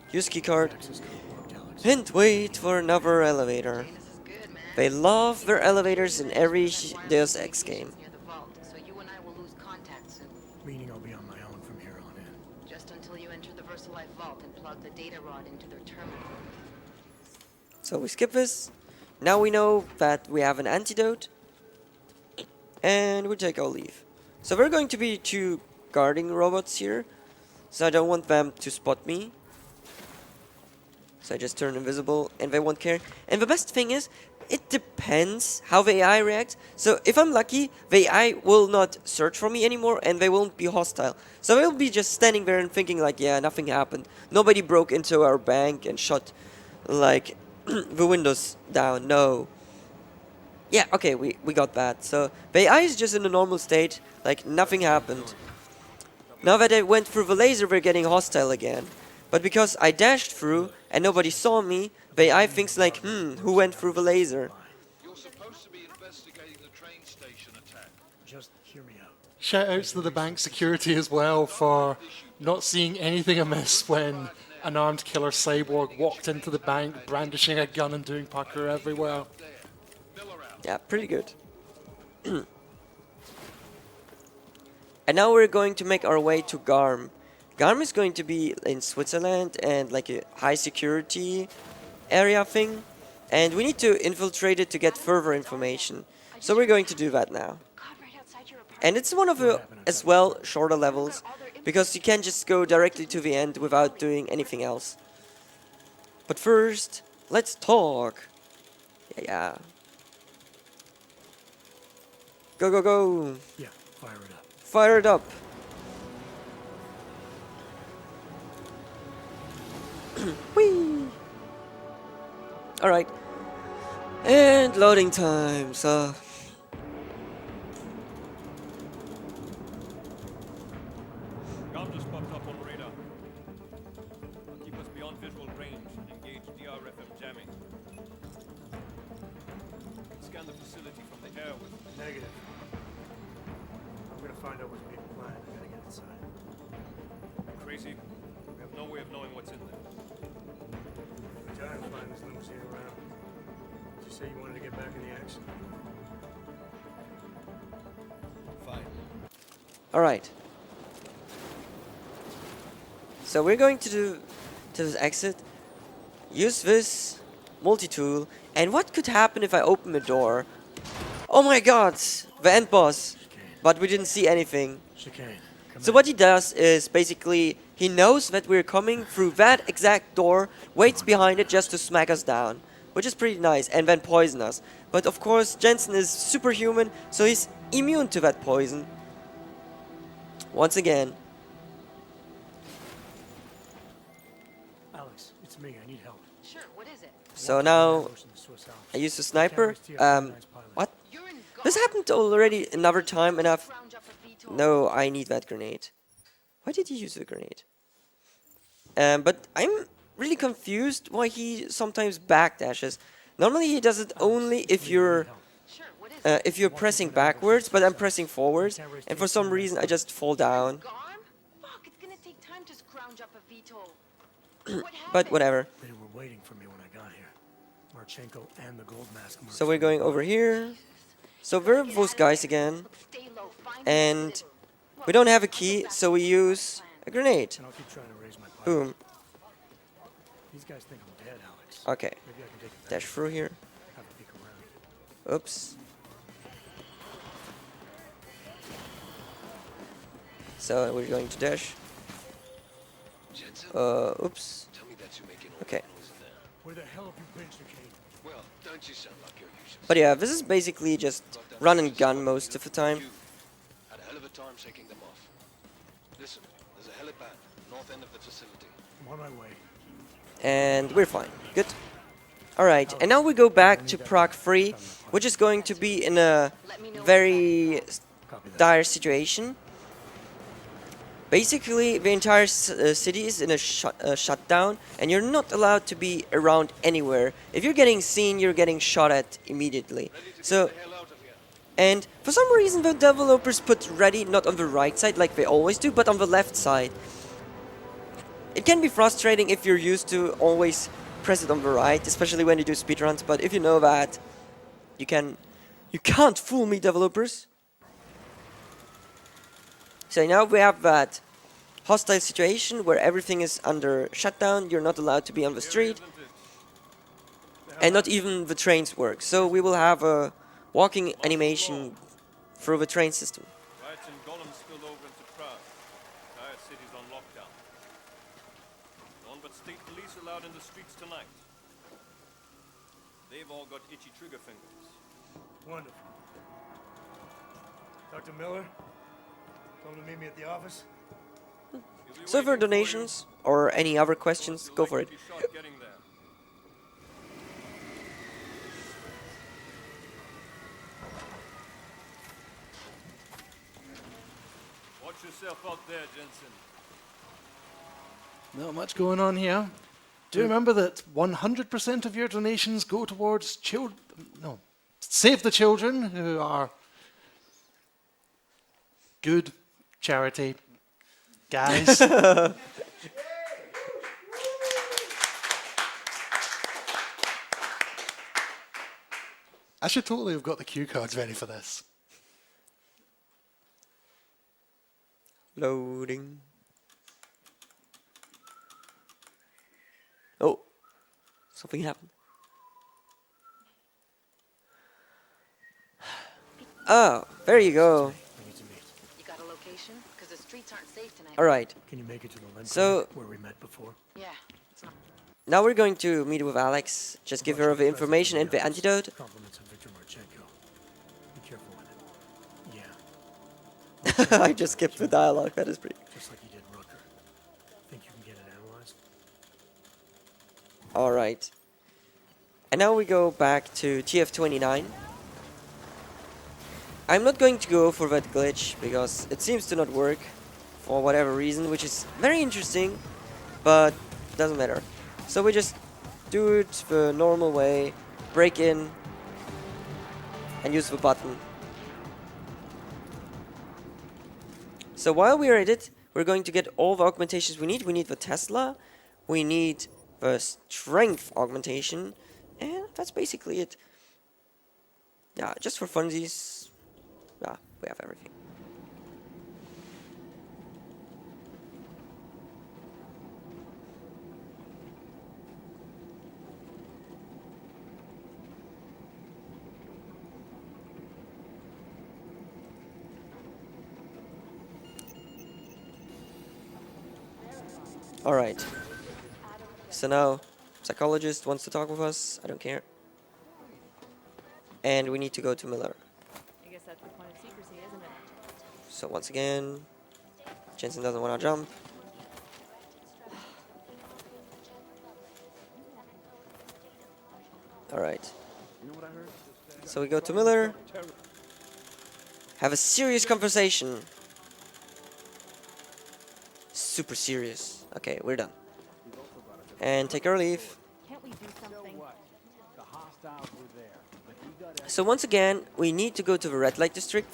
try Use keycard. Access code worked, Alex. And wait for another elevator. it. Janus is good, man. They love their elevators in every Deus Ex game. Near the vault, so you and I will lose contact soon. Meaning I'll be on my own from here on in. Just until you enter the VersaLife vault and plug the data rod into their terminal. So we skip this. Now we know that we have an antidote. And we take our leave. So we're going to be 2 guarding robots here. So I don't want them to spot me. So I just turn invisible and they won't care. And the best thing is, it depends how the AI reacts. So if I'm lucky, the AI will not search for me anymore and they won't be hostile. So they'll be just standing there and thinking like, yeah, nothing happened. Nobody broke into our bank and shot like the windows down. No. Yeah, okay, we got that. So the AI is just in a normal state, like nothing happened. Now that I went through the laser, we're getting hostile again. But because I dashed through and nobody saw me, the AI thinks like, who went through the laser? You're supposed to be investigating the train station attack. Just hear me out. Shout outs to the bank security as well for not seeing anything amiss when an armed killer cyborg walked into the bank brandishing a gun and doing parkour everywhere. Yeah, pretty good. And now we're going to make our way to Garm. Garm is going to be in Switzerland and like a high security area thing. And we need to infiltrate it to get further information. So we're going to do that now. And it's one of the, as well, shorter levels. Because you can just go directly to the end without doing anything else. But first, let's talk. Yeah. Go, go, go. Yeah, fire it up. Fire it up. Whee! Alright. And loading time, so... Gun just popped up on radar. Keep us beyond visual range and engage DRFM jamming. Scan the facility from the air with... Negative. I'm gonna find out what's being planned. I gotta get inside. Crazy. We have no way of knowing what's in there. I'm tired of flying this limousine around. Did you say you wanted to get back in the action? Fine. Alright. So we're going to do to this exit. Use this multi-tool. And what could happen if I open the door? Oh my god! The end boss. But we didn't see anything. Chicane. So what he does is basically he knows that we're coming through that exact door, waits behind it just to smack us down, which is pretty nice, and then poison us. But of course Jensen is superhuman, so he's immune to that poison. once again. Alex, it's me. I need help. Sure, what is it? So now Ocean, the Swiss Alps. I used a Can't sniper. race TF-29's pilot. What? You're in This happened already another time, and I've... Scrounge up a VTOL. No, I need that grenade. Why did he use the grenade? But I'm really confused why he sometimes backdashes. Normally he does it only if you're Sure, what is it? pressing backwards, but I'm pressing forwards, and for some reason I just fall down. Garm? Fuck, it's gonna take time to scrounge up a VTOL. What happened? But whatever. They were waiting for me when I got here. Marchenko and the gold mask. So we're going over here. So we're those guys again, Stay low. Find and we don't have a key, so we use a grenade. And I'll keep trying to raise my pilot. Boom. These guys think I'm dead, Alex. Okay. Maybe I can take it Dash through here. have a peek around. Oops. So we're going to dash. Jensen, Oops. tell me that you're making all Okay. that noise in there. Where the hell have you been, Chicane? Well, don't you sound like you're usual. But yeah, this is basically just run and gun most of the time. You had a hell of a time shaking them off. Listen, there's a helipad, north end of the facility. I'm on my way. And we're fine. Good. Alright, and now we go back to Prague 3, which is going to be in a very Copy that. dire situation. Basically, the entire city is in a shutdown, and you're not allowed to be around anywhere. If you're getting seen, you're getting shot at immediately. So, and for some reason, the developers put ready not on the right side like they always do, but on the left side. It can be frustrating if you're used to always press it on the right, especially when you do speedruns. But if you know that, you can't fool me, developers. So now we have that hostile situation where everything is under shutdown. You're not allowed to be on the street, and not even the trains work. So we will have a walking animation through the train system. Riots in Golem spilled over into Prague. Entire city's on lockdown. None but state police allowed in the streets tonight. They've all got itchy trigger fingers. Wonderful. Dr. Miller, come to meet me at the office. So for donations or any other questions, go for it. Getting there. Watch yourself out there, Jensen. Not much going on here. Do remember that 100% of your donations go towards children. No, Save the Children, who are good charity guys. I should totally have got the cue cards ready for this. Loading. Oh, something happened. Oh, there you go. We need to meet. You got a location? Because the streets aren't safe tonight. All right. Can you make it to the Lem So- clinic where we met before? Yeah. It's not. Now we're going to meet with Alex. Just give her the information and the antidote. Compliments of Victor Marchenko. Be careful with it. Yeah. I just skipped the dialogue. That is pretty. Just like you did Rutger. Think you can get it analyzed? All right. And now we go back to TF-29. I'm not going to go for that glitch because it seems to not work for whatever reason, which is very interesting, but doesn't matter. So we just do it the normal way, break in, and use the button. So while we are at it, we're going to get all the augmentations we need. We need the Tesla, we need the strength augmentation, and that's basically it. Yeah, just for funsies, yeah, we have everything. Alright. So now, psychologist wants to talk with us. I don't care. And we need to go to Miller. I guess that's the point of secrecy, isn't it? So once again, Jensen doesn't want to jump. Alright. So we go to Miller. Have a serious conversation. Super serious. Okay, we're done. And take our leave. So once again, we need to go to the red light district,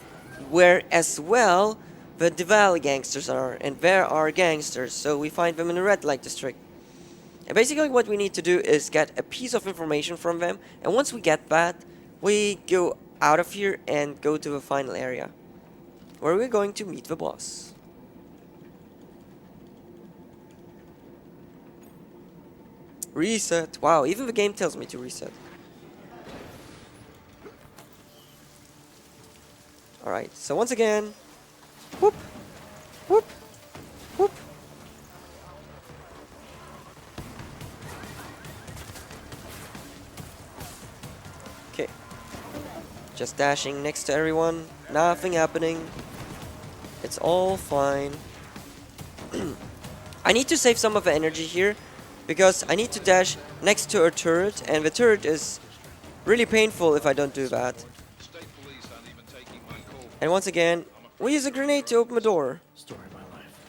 where as well the Deval gangsters are, and there are gangsters, so we find them in the red light district. And basically what we need to do is get a piece of information from them, and once we get that, we go out of here and go to the final area, where we're going to meet the boss. Reset. Wow, even the game tells me to reset. Alright, so once again, whoop, whoop, whoop. Okay. Just dashing next to everyone, nothing happening. It's all fine. I need to save some of the energy here, because I need to dash next to a turret, and the turret is really painful if I don't do that. And once again, we use a grenade to open the door. Story of my life.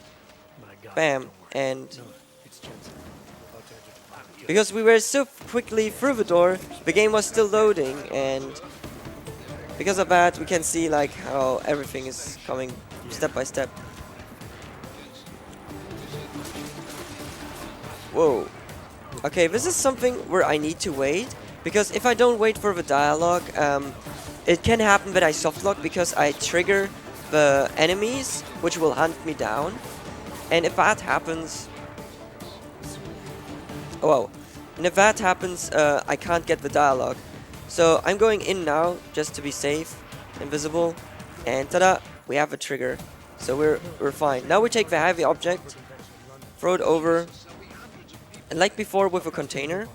But I got Bam. it, don't worry. And No, it's Jensen. About to enter the lab. because we were so quickly through the door, the game was still loading, and because of that, we can see like how everything is coming step by step. Whoa. Okay, this is something where I need to wait, because if I don't wait for the dialogue, it can happen that I softlock because I trigger the enemies, which will hunt me down. And if that happens... Oh, wow. And if that happens, I can't get the dialogue. So I'm going in now, just to be safe, invisible. And ta-da, we have a trigger. So we're fine. Now we take the heavy object, throw it over. And like before with a container,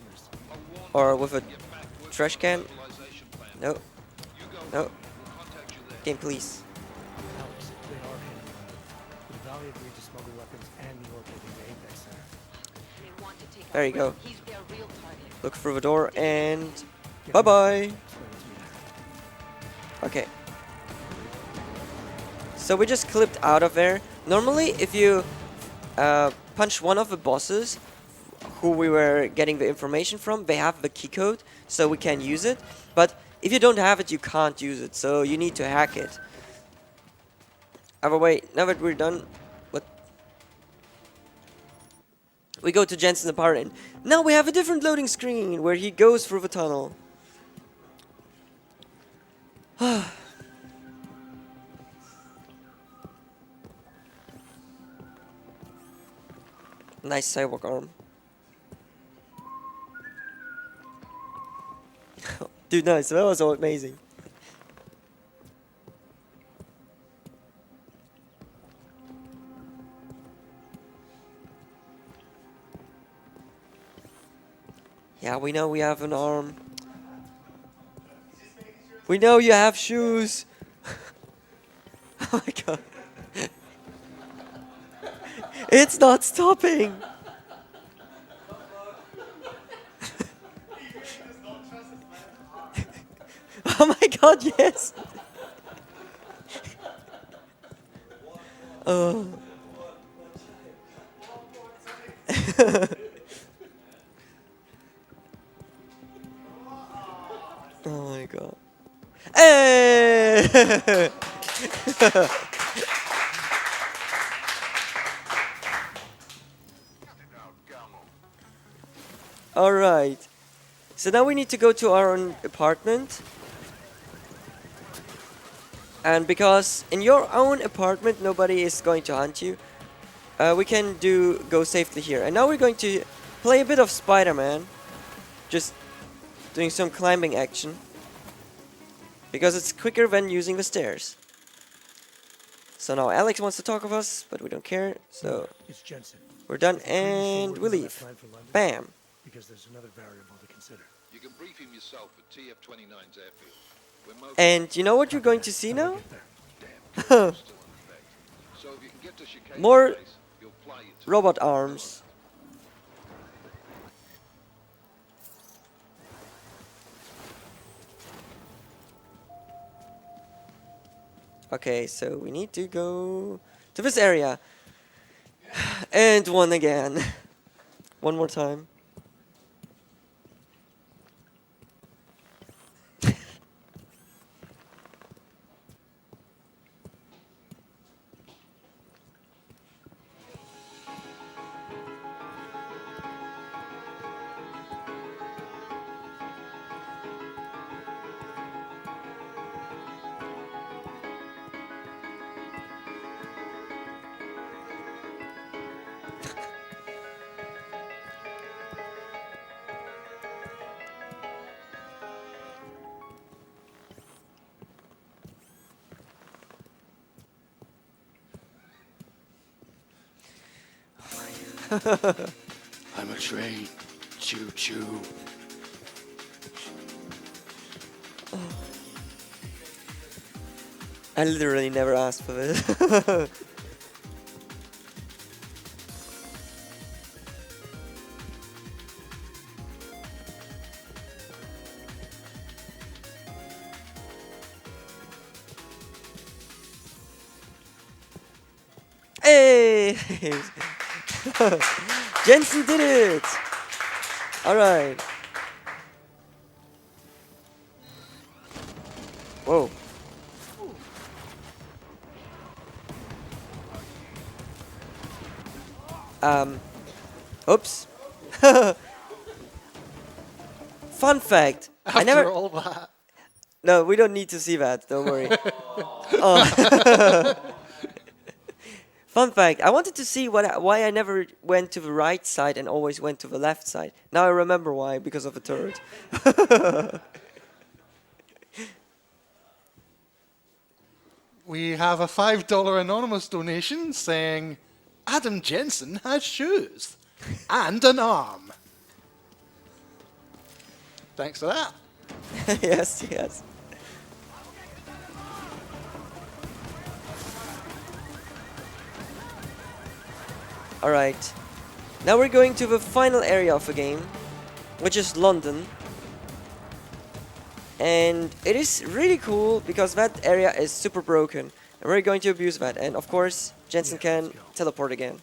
or with a trash can. No. No. Game, please. Alex, they are hitting London. The Valley agreed to smuggle weapons and New York into the Apex Center. There you go. Look through the door and bye-bye. Okay. So we just clipped out of there. Normally, if you punch one of the bosses who we were getting the information from, they have the key code, so we can use it. But if you don't have it, you can't use it, so you need to hack it. However, wait, now that we're done, what? We go to Jensen's apartment. Now we have a different loading screen where he goes through the tunnel. Nice cyborg arm. Dude, nice. That was so amazing. Yeah, we know we have an arm. We know you have shoes. Oh my god. It's not stopping. Oh my god, yes. Oh. Oh my god. Hey! All right. So now we need to go to our own apartment. And because in your own apartment nobody is going to hunt you, we can go safely here. And now we're going to play a bit of Spider-Man, just doing some climbing action, because it's quicker than using the stairs. So now Alex wants to talk with us, but we don't care. So It's Jensen. we're done Pretty sure and we're we gonna leave. plan for London, Bam. Because there's another variable to consider. You can brief him yourself at TF-29's airfield. We're And you know what you're going to see now? So if you can get to Chicane's More place, he'll fly you to robot arms. Okay, so we need to go to this area. And one again. One more time. I'm a train. Choo choo. I literally never asked for this. Hey! Jensen did it! Alright. Whoa. Oops. Fun fact. I never. After all that. No, we don't need to see that. Don't worry. Oh. Fun fact. I wanted to see why I never went to the right side and always went to the left side. Now I remember why, because of the turret. We have a $5 anonymous donation saying, Adam Jensen has shoes and an arm. Thanks for that. Yes, yes. Alright. Now we're going to the final area of the game, which is London. And it is really cool because that area is super broken. And we're going to abuse that. And of course, Jensen can teleport again.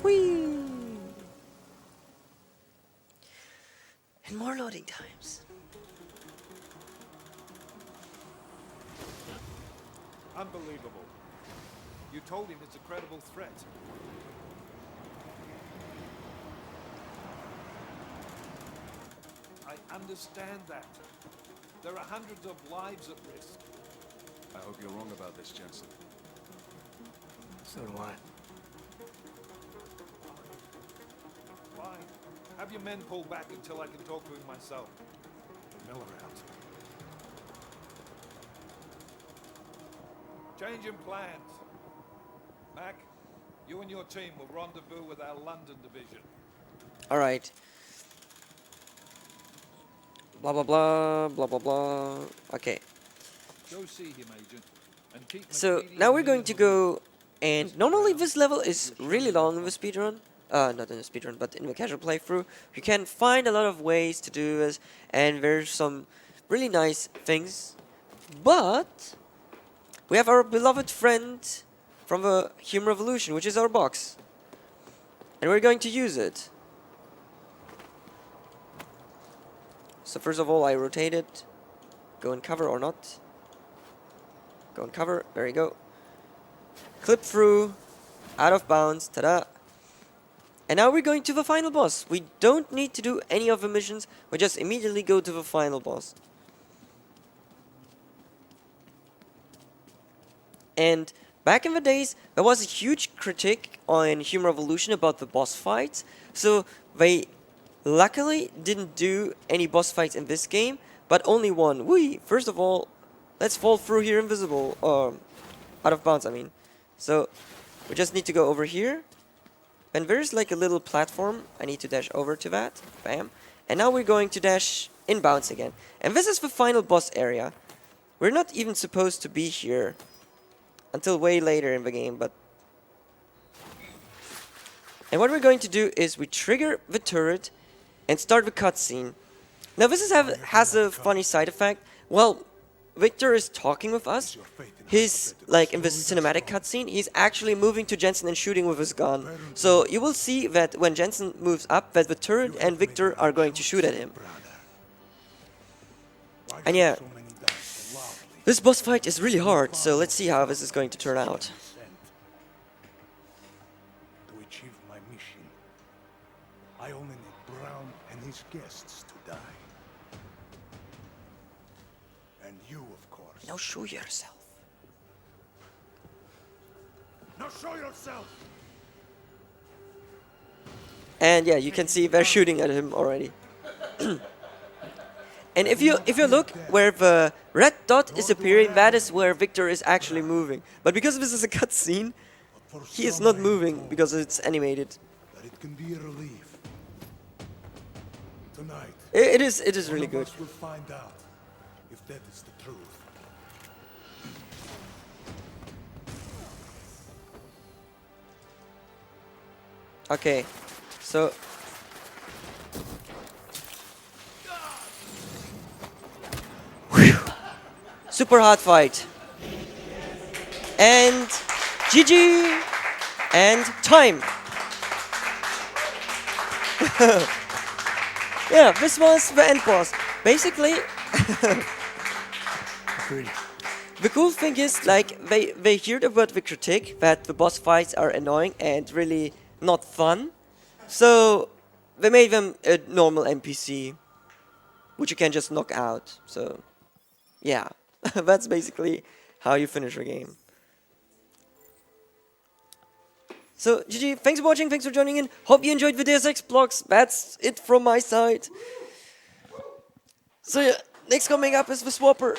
Whee! And more loading times. Unbelievable. You told him it's a credible threat. I understand that. There are hundreds of lives at risk. I hope you're wrong about this, Jensen. So do I. Fine. Have your men pull back until I can talk to him myself. Miller out. Change in plans. Mac, you and your team will rendezvous with our London division. Alright. Blah blah blah, blah blah blah. Okay. Go see him, Agent. And keep So McNeely now and we're me going in to the go, and normally this level is really long in the speedrun. Not in the speedrun, but in the casual playthrough. You can find a lot of ways to do this, and there's some really nice things. But we have our beloved friend from the Human Revolution, which is our box. And we're going to use it. So first of all, I rotate it. Go in cover or not. Go in cover. There you go. Clip through. Out of bounds. Ta-da. And now we're going to the final boss. We don't need to do any of the missions. We just immediately go to the final boss. And back in the days, there was a huge critique on Human Revolution about the boss fights. So they luckily didn't do any boss fights in this game, but only one. First of all, let's fall through here invisible. Out of bounds, I mean. So we just need to go over here. And there's like a little platform. I need to dash over to that. Bam. And now we're going to dash inbounds again. And this is the final boss area. We're not even supposed to be here until way later in the game, but... And what we're going to do is we trigger the turret and start the cutscene. Now this has a funny side effect. Well, Victor is talking with us. He's, like, in this cinematic cutscene, he's actually moving to Jensen and shooting with his gun. So you will see that when Jensen moves up, that the turret and Victor are going to shoot at him. And yeah, this boss fight is really hard, so let's see how this is going to turn out. To achieve my mission, I only need Brown and his guests to die. And you, of course. Now show yourself. Now show yourself! And yeah, you can see they're shooting at him already. And if you look where the red dot is appearing, that is where Victor is actually moving. But because this is a cutscene, he is not moving because it's animated. That it can be a relief. Tonight. It is really good. We'll find out if that is the truth. Okay, so super hard fight. And GG and time. Yeah, this was the end boss. Basically, the cool thing is, like, they heard about the critique that the boss fights are annoying and really not fun. So they made them a normal NPC, which you can just knock out. So yeah, that's basically how you finish a game. So GG, thanks for watching, thanks for joining in. Hope you enjoyed the Deus Ex blocks. That's it from my side. So yeah, next coming up is the Swapper.